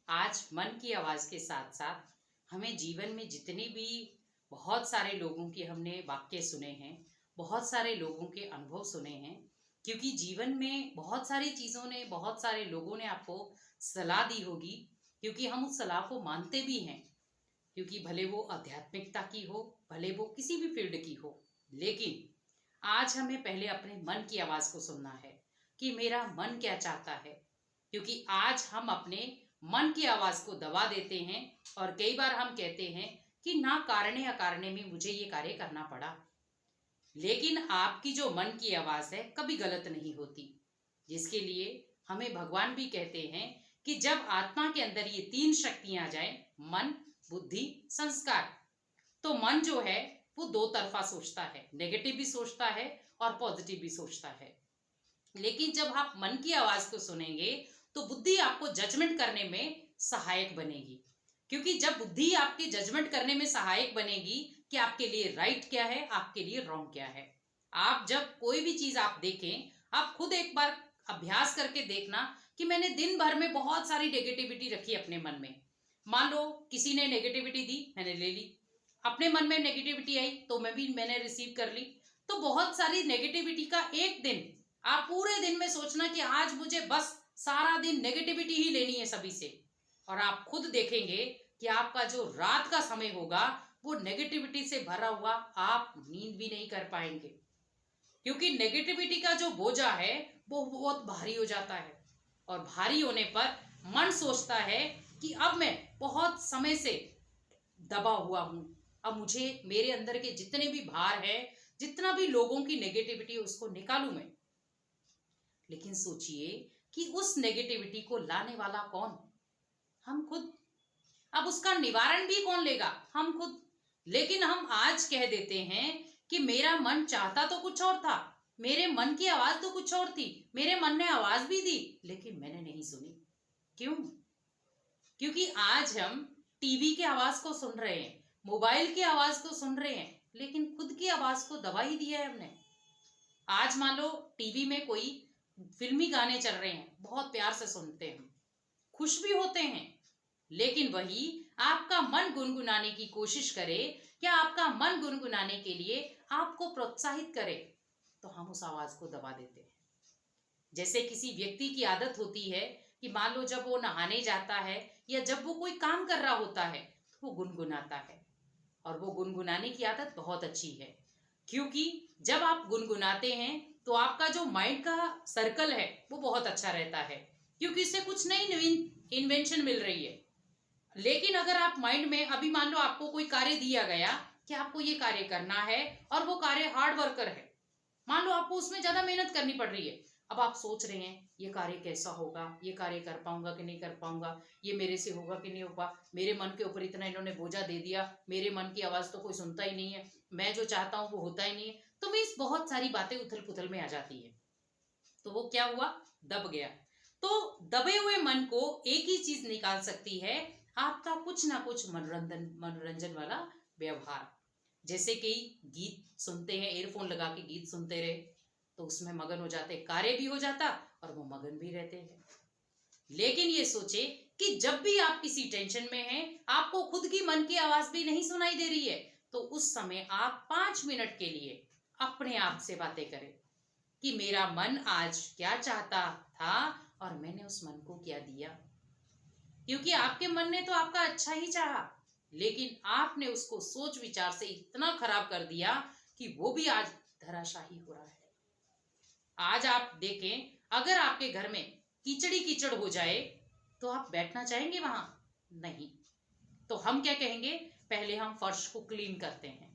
आज मन की आवाज़ के साथ साथ हमें जीवन में जितने भी बहुत सारे लोगों के हमने वाक्य सुने हैं, बहुत सारे लोगों के अनुभव सुने हैं। क्योंकि जीवन में बहुत सारी चीज़ों ने, बहुत सारे लोगों ने आपको सलाह दी होगी, क्योंकि हम उस सलाह को मानते भी हैं। क्योंकि भले वो आध्यात्मिकता की हो, भले वो किसी भी फील्ड की हो, लेकिन आज हमें पहले अपने मन की आवाज़ को सुनना है कि मेरा मन क्या चाहता है। क्योंकि आज हम अपने मन की आवाज़ को दबा देते हैं और कई बार हम कहते हैं कि ना कारणे अकारणे में मुझे ये कार्य करना पड़ा। लेकिन आपकी जो मन की आवाज़ है कभी गलत नहीं होती, जिसके लिए हमें भगवान भी कहते हैं कि जब आत्मा के अंदर ये तीन शक्तियां आ जाए, मन, बुद्धि, संस्कार, तो मन जो है वो दो तरफा सोचता है, नेगेटिव भी सोचता है और पॉजिटिव भी सोचता है। लेकिन जब आप मन की आवाज को सुनेंगे तो बुद्धि आपको जजमेंट करने में सहायक बनेगी। क्योंकि जब बुद्धि आपकी जजमेंट करने में सहायक बनेगी कि आपके लिए राइट क्या है, आपके लिए रॉन्ग क्या है। आप जब कोई भी चीज आप देखें, आप खुद एक बार अभ्यास करके देखना कि मैंने दिन भर में बहुत सारी नेगेटिविटी रखी अपने मन में। मान लो किसी ने नेगेटिविटी दी, मैंने ले ली। अपने मन में नेगेटिविटी आई तो मैंने रिसीव कर ली। तो बहुत सारी नेगेटिविटी का एक दिन, आप पूरे दिन में सोचना कि आज मुझे बस सारा दिन नेगेटिविटी ही लेनी है सभी से, और आप खुद देखेंगे कि आपका जो रात का समय होगा वो नेगेटिविटी से भरा हुआ, आप नींद भी नहीं कर पाएंगे। क्योंकि नेगेटिविटी का जो बोझा है वो बहुत भारी हो जाता है, और भारी होने पर मन सोचता है कि अब मैं बहुत समय से दबा हुआ हूं, अब मुझे मेरे अंदर के जितने भी भार है, जितना भी लोगों की नेगेटिविटी उसको निकालूं मैं। लेकिन सोचिए कि उस नेगेटिविटी को लाने वाला कौन? हम खुद। अब उसका निवारण भी कौन लेगा? हम खुद। लेकिन हम आज कह देते हैं कि मेरा मन चाहता तो कुछ और था, मेरे मन की आवाज तो कुछ और थी, मेरे मन ने आवाज भी दी लेकिन मैंने नहीं सुनी। क्यों? क्योंकि आज हम टीवी की आवाज को सुन रहे हैं, मोबाइल की आवाज को सुन रहे हैं, लेकिन खुद की आवाज को दबा ही दिया है हमने। आज मान लो टीवी में कोई फिल्मी गाने चल रहे हैं, बहुत प्यार से सुनते हैं, खुश भी होते हैं, लेकिन वही आपका मन गुनगुनाने की कोशिश करे या आपका मन गुनगुनाने के लिए आपको प्रोत्साहित करे, तो हम उस आवाज को दबा देते हैं। जैसे किसी व्यक्ति की आदत होती है कि मान लो जब वो नहाने जाता है या जब वो कोई काम कर रहा होता है तो वो गुनगुनाता है, और वो गुनगुनाने की आदत बहुत अच्छी है। क्योंकि जब आप गुनगुनाते हैं तो आपका जो माइंड का सर्कल है वो बहुत अच्छा रहता है, क्योंकि इससे कुछ नई इन्वेंशन मिल रही है। लेकिन अगर आप माइंड में, अभी मान लो आपको कोई कार्य दिया गया कि आपको ये कार्य करना है और वो कार्य हार्ड वर्कर है, मान लो आपको उसमें ज्यादा मेहनत करनी पड़ रही है, अब आप सोच रहे हैं ये कार्य कैसा होगा, ये कार्य कर पाऊंगा कि नहीं कर पाऊंगा, ये मेरे से होगा कि नहीं होगा, मेरे मन के ऊपर इतना इन्होंने बोझा दे दिया, मेरे मन की आवाज तो कोई सुनता ही नहीं है, मैं जो चाहता हूं वो होता ही नहीं है। तो मीन्स बहुत सारी बातें उथल पुथल में आ जाती है। तो वो क्या हुआ? दब गया। तो दबे हुए मन को एक ही चीज निकाल सकती है, आपका कुछ ना कुछ मनोरंजन वाला व्यवहार। जैसे कि गीत सुनते हैं, एयरफोन लगा के गीत सुनते रहे तो उसमें मगन हो जाते, कार्य भी हो जाता और वो मगन भी रहते हैं। लेकिन ये सोचे कि जब भी आप किसी टेंशन में हैं, आपको खुद की मन की आवाज भी नहीं सुनाई दे रही है, तो उस समय आप 5 मिनट के लिए अपने आप से बातें करें कि मेरा मन आज क्या चाहता था और मैंने उस मन को क्या दिया। क्योंकि आपके मन ने तो आपका अच्छा ही चाहा, लेकिन आपने उसको सोच विचार से इतना खराब कर दिया कि वो भी आज धराशाही हो रहा है। आज आप देखें, अगर आपके घर में कीचड़ी कीचड़ हो जाए तो आप बैठना चाहेंगे वहां? नहीं। तो हम क्या कहेंगे? पहले हम फर्श को क्लीन करते हैं।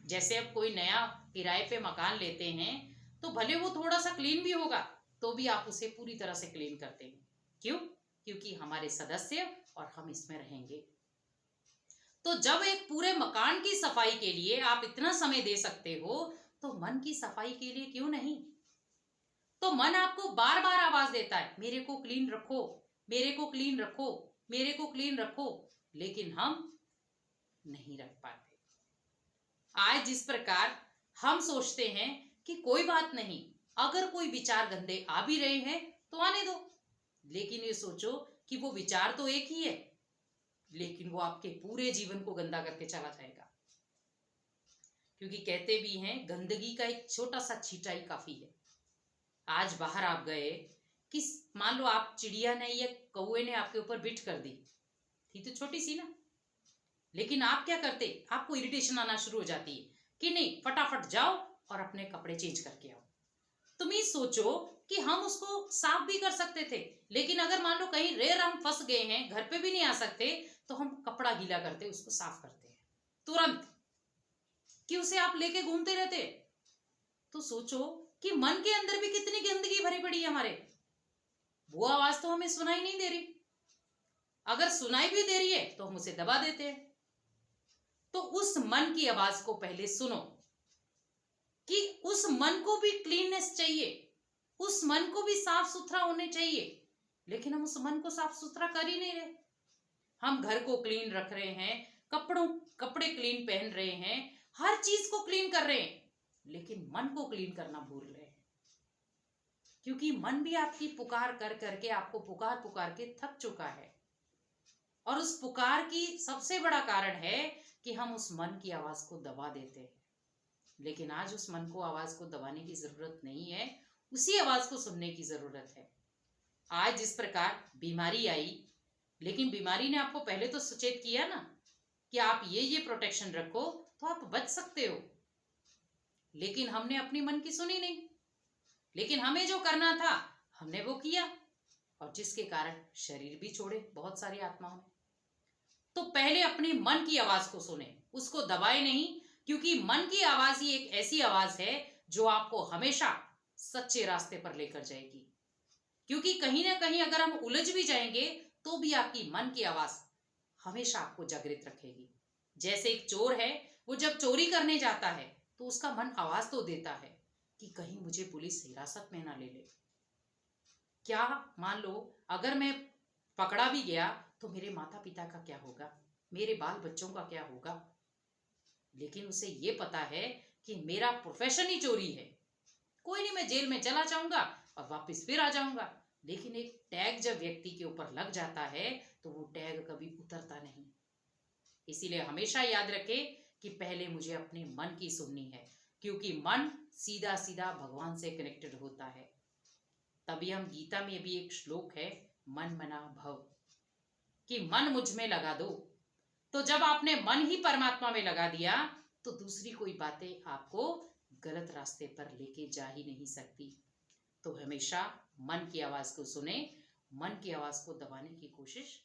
जैसे अब कोई नया किराए पे मकान लेते हैं तो भले वो थोड़ा सा क्लीन भी होगा तो भी आप उसे पूरी तरह से क्लीन करते हैं। क्यों? क्योंकि हमारे सदस्य और हम इसमें रहेंगे। तो जब एक पूरे मकान की सफाई के लिए आप इतना समय दे सकते हो, तो मन की सफाई के लिए क्यों नहीं? तो मन आपको बार बार आवाज देता है, मेरे को क्लीन रखो, मेरे को क्लीन रखो, मेरे को क्लीन रखो, लेकिन हम नहीं रख पाते। आज जिस प्रकार हम सोचते हैं कि कोई बात नहीं, अगर कोई विचार गंदे आ भी रहे हैं तो आने दो, लेकिन ये सोचो कि वो विचार तो एक ही है, लेकिन वो आपके पूरे जीवन को गंदा करके चला जाएगा। क्योंकि कहते भी हैं गंदगी का एक छोटा सा छींटा ही काफी है। आज बाहर आप गए, किस मान लो आप चिड़िया ने या कौवे ने आपके ऊपर बिठ कर दी थी, तो छोटी सी ना, लेकिन आप क्या करते, आपको इरिटेशन आना शुरू हो जाती है कि नहीं फटाफट जाओ और अपने कपड़े चेंज करके आओ। तुम ही सोचो कि हम उसको साफ भी कर सकते थे, लेकिन अगर मान लो कहीं रेर हम फंस गए हैं, घर पे भी नहीं आ सकते, तो हम कपड़ा गीला करते, उसको साफ करते हैं तुरंत, कि उसे आप लेके घूमते रहते। तो सोचो कि मन के अंदर भी कितनी गंदगी भरी पड़ी है हमारे, वो आवाज तो हमें सुनाई नहीं दे रही, अगर सुनाई भी दे रही है तो हम उसे दबा देते हैं। तो उस मन की आवाज को पहले सुनो कि उस मन को भी क्लीननेस चाहिए, उस मन को भी साफ सुथरा होने चाहिए, लेकिन हम उस मन को साफ सुथरा कर ही नहीं रहे। हम घर को क्लीन रख रहे हैं, कपड़े क्लीन पहन रहे हैं, हर चीज को क्लीन कर रहे हैं, लेकिन मन को क्लीन करना भूल रहे हैं। क्योंकि मन भी आपकी पुकार कर करके आपको पुकार पुकार के थक चुका है, और उस पुकार की सबसे बड़ा कारण है कि हम उस मन की आवाज को दबा देते हैं। लेकिन आज उस मन को आवाज को दबाने की जरूरत नहीं है, उसी आवाज को सुनने की जरूरत है। आज जिस प्रकार बीमारी आई, लेकिन बीमारी ने आपको पहले तो सचेत किया ना कि आप ये प्रोटेक्शन रखो तो आप बच सकते हो, लेकिन हमने अपनी मन की सुनी नहीं, लेकिन हमें जो करना था हमने वो किया, और जिसके कारण शरीर भी छोड़े बहुत सारी आत्माओं ने। तो पहले अपने मन की आवाज को सुने, उसको दबाए नहीं, क्योंकि मन की आवाज ही एक ऐसी आवाज है जो आपको हमेशा सच्चे रास्ते पर लेकर जाएगी। क्योंकि कहीं ना कहीं अगर हम उलझ भी जाएंगे तो भी आपकी मन की आवाज हमेशा आपको जागृत रखेगी। जैसे एक चोर है, वो जब चोरी करने जाता है तो उसका मन आवाज तो देता है कि कहीं मुझे पुलिस हिरासत में ना ले ले। क्या मान लो अगर मैं पकड़ा भी गया तो मेरे माता पिता का क्या होगा, मेरे बाल बच्चों का क्या होगा। लेकिन उसे ये पता है कि मेरा प्रोफेशन ही चोरी है, कोई नहीं मैं जेल में चला जाऊंगा और वापस फिर आ जाऊंगा। लेकिन एक टैग जब व्यक्ति के ऊपर लग जाता है तो वो टैग कभी उतरता नहीं। इसीलिए हमेशा याद रखे कि पहले मुझे अपने मन की सुननी है, क्योंकि मन सीधा सीधा भगवान से कनेक्टेड होता है। तभी हम गीता में भी एक श्लोक है, मन मना भव, कि मन मुझ में लगा दो। तो जब आपने मन ही परमात्मा में लगा दिया तो दूसरी कोई बातें आपको गलत रास्ते पर लेके जा ही नहीं सकती। तो हमेशा मन की आवाज को सुने, मन की आवाज को दबाने की कोशिश